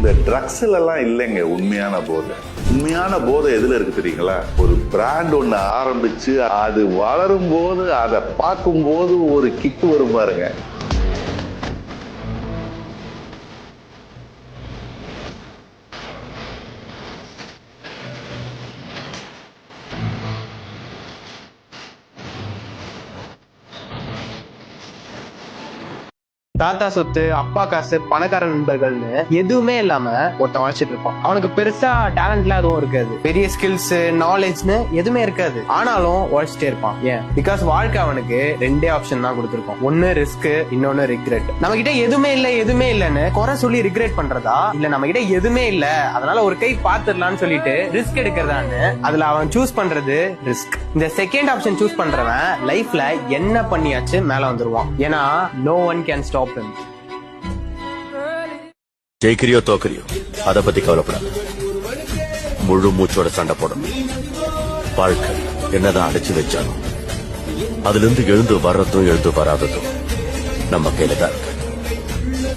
இந்த ட்ரக்ஸ்ல எல்லாம் இல்லைங்க உண்மையான போதை. உண்மையான போதை எதுல இருக்கு தெரியுங்களா? ஒரு பிராண்ட் ஒண்ணு ஆரம்பிச்சு அது வளரும் போது அதை பார்க்கும் போது ஒரு கிக்கு வரும் பாருங்க. தாத்தா சொத்து, அப்பா காசு, பணக்கார நண்பர்கள்னு எதுவுமே இல்லாம ஒருத்தன் வளர்ச்சிட்டு இருப்பான். அவனுக்கு பெருசா டேலண்ட்லாம் எதுவும் இருக்காது, பெரிய ஸ்கில்ஸ் நாலேஜ்னு எதுவுமே இருக்காது. ஆனாலும் உழைச்சிட்டே இருப்பான். ஏன்? பிகாஸ் வாழ்க்கை அவனுக்கு ரெண்டே ஆப்ஷன் தான் கொடுத்துருக்கோம். ஒன்னு ரிஸ்க், இன்னொன்னு ரிக்ரெட். நம்ம கிட்ட எதுவுமே இல்லன்னு குறை சொல்லி ரிக்ரெட் பண்றதா, இல்ல நம்ம கிட்ட எதுவுமே இல்ல அதனால ஒரு கை பாத்துடலாம்னு சொல்லிட்டு ரிஸ்க் எடுக்கிறதான்னு அதுல அவன் சூஸ் பண்றது ரிஸ்க். இந்த செகண்ட் ஆப்ஷன் சூஸ் பண்றவன் லைஃப்ல என்ன பண்ணியாச்சு மேல வந்துருவான். ஏன்னா நோ ஒன் கேன் ஸ்டாப். ஜெயிக்கிறியோ தோக்கறியோ அத பத்தி கவலைப்படாது. முழு மூச்சோட சண்டை போடணும். வாழ்க்கை என்னதான் அடைச்சு வச்சாலும் அதுல இருந்து எழுந்து வர்றதும் எழுந்து வராததும் நம்ம கையில தான் இருக்கு.